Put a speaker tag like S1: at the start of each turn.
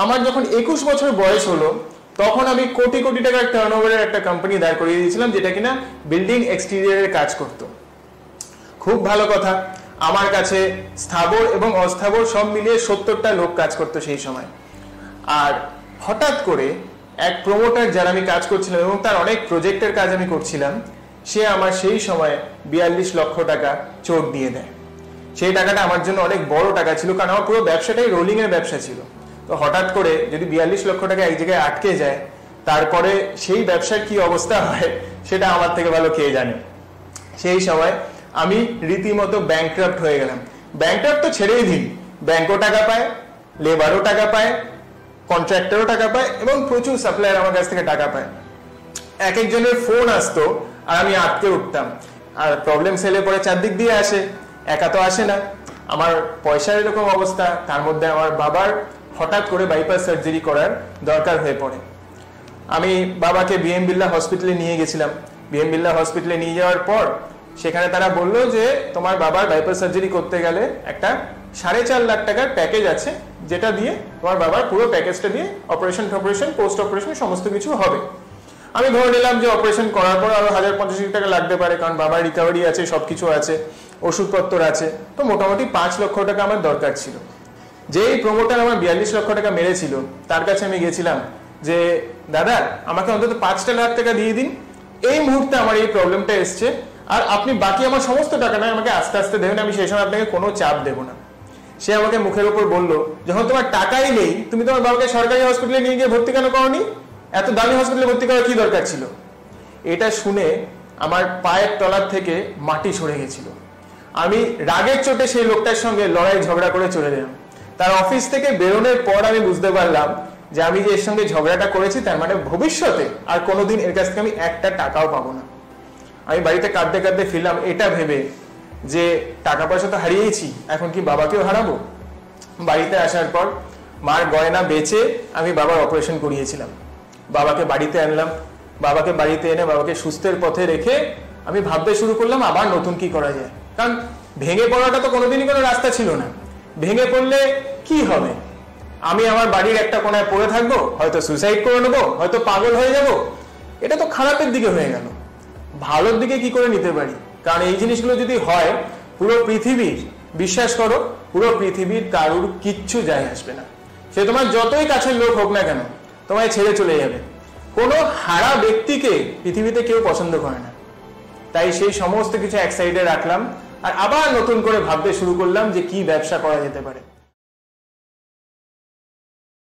S1: আমার যখন 21 বছর বয়স হলো তখন আমি কোটি কোটি টাকার টার্নওভারের একটা কোম্পানি দাঁড় করিয়ে দিয়েছিলাম, যেটা কিনা বিল্ডিং এক্সটেরিয়রের কাজ করত। খুব ভালো কথা, আমার কাছে স্থাবর এবং অস্থাবর সব মিলিয়ে 70টা লোক কাজ করতো সেই সময়। আর হঠাৎ করে এক প্রমোটার, যারা আমি কাজ করছিলাম এবং তার অনেক প্রজেক্টের কাজ আমি করছিলাম, সে আমার সেই সময় 42 লক্ষ টাকা চোট দিয়ে দেয়। সেই টাকাটা আমার জন্য অনেক বড় টাকা ছিল, কারণ আমার পুরো ব্যবসাটাই রোলিং এর ব্যবসা ছিল। তো হঠাৎ করে যদি 42 লক্ষ টাকা এক জায়গায় আটকে যায়, তারপরে সেই ব্যবসার কি অবস্থা হয় সেটা আমার থেকে ভালো কে জানে। সেই সময় আমি রীতিমতো ব্যাংক্রাফট হয়ে গেলাম। ব্যাংক্রাফট তো ছেড়েই দিন, ব্যাংকও টাকা পায়, লেবারও টাকা পায়, কন্ট্রাক্টরও টাকা পায় এবং প্রচুর সাপ্লায়ার আমার কাছ থেকে টাকা পায়। এক একজনের ফোন আসতো আর আমি আটকে উঠতাম। আর প্রবলেম সেলে পরে চারদিক দিয়ে আসে, একা তো আসে না। আমার পয়সার এরকম অবস্থা, তার মধ্যে আমার বাবার হঠাৎ করে বাইপাস সার্জারি করার দরকার হয়ে পড়ে। আমি বাবাকে বিএম বিড়লা হসপিটালে নিয়ে গেছিলাম। বিএম বিড়লা হসপিটালে নিয়ে যাওয়ার পর সেখানে তারা বললো যে তোমার বাবার বাইপাস সার্জারি করতে গেলে একটা 4.5 লাখ টাকার প্যাকেজ আছে, যেটা দিয়ে তোমার বাবার পুরো প্যাকেজটা দিয়ে অপারেশন পোস্ট অপারেশন সমস্ত কিছু হবে। আমি ধরে নিলাম যে অপারেশন করার পর আরো 1050 টাকা লাগতে পারে, কারণ বাবার রিকভারি আছে, সবকিছু আছে, ওষুধপত্র আছে, তো মোটামুটি 5 লক্ষ টাকা আমার দরকার ছিল। যেই প্রমোটার আমার 42 লক্ষ টাকা মেরেছিল, তার কাছে আমি গেছিলাম যে দাদা আমাকে অন্তত 5 লাখ টাকা দিয়ে দিন, এই মুহূর্তে আমার এই প্রবলেমটা এসছে, আর আপনি বাকি আমার সমস্ত টাকা নয় আমাকে আস্তে আস্তে দেবেন, আমি সেই সময় আপনাকে কোনো চাপ দেবো না। সে আমাকে মুখের উপর বললো, যখন তোমার টাকাই নেই তুমি তোমার বাবাকে সরকারি হসপিটালে নিয়ে গিয়ে ভর্তি কেন করোনি? এত দামি হসপিটালে ভর্তি করার কি দরকার ছিল? এটা শুনে আমার পায়ের তলার থেকে মাটি সরে গেছিল। আমি রাগের চোটে সেই লোকটার সঙ্গে লড়াই ঝগড়া করে চলে গেলাম। তার অফিস থেকে বেরোনোর পর আমি বুঝতে পারলাম যে আমি যে এর সঙ্গে ঝগড়াটা করেছি, তার মানে ভবিষ্যতে আর কোনোদিন এর কাছ থেকে আমি একটা টাকাও পাবো না। আমি বাড়িতে কাঁদতে কাঁদতে ফিরলাম, এটা ভেবে যে টাকা পয়সা তো হারিয়েছি, এখন কি বাবাকেও হারাবো। বাড়িতে আসার পর মার গয়না বেচে আমি বাবার অপারেশন করিয়েছিলাম। বাবাকে বাড়িতে আনলাম, বাবাকে বাড়িতে এনে বাবাকে সুস্থের পথে রেখে আমি ভাবতে শুরু করলাম আবার নতুন কি করা যায়। কারণ ভেঙে পড়াটা তো কোনোদিনই কোনো রাস্তা ছিল না। ভেঙে পড়লে কি হবে? আমি আমার বাড়ির একটা কোনায় পড়ে থাকবো, হয়তো সুইসাইড করে নেবো, হয়তো পাগল হয়ে যাব। এটা তো খারাপের দিকে হয়ে গেল। ভালোর দিকে কি করে নিতে পারি? কারণ এই জিনিসগুলো যদি হয়, পুরো পৃথিবীর, বিশ্বাস করো, পুরো পৃথিবীর কারুর কিচ্ছু যায় আসবে না। সে তোমার যতই কাছের লোক হোক না কেন, তোমায় ছেড়ে চলে যাবে। কোনো হারা ব্যক্তিকে পৃথিবীতে কেউ পছন্দ করে না। তাই সেই সমস্ত কিছু এক সাইডে রাখলাম আর আবার নতুন করে ভাবতে শুরু করলাম যে কি ব্যবসা করা যেতে পারে।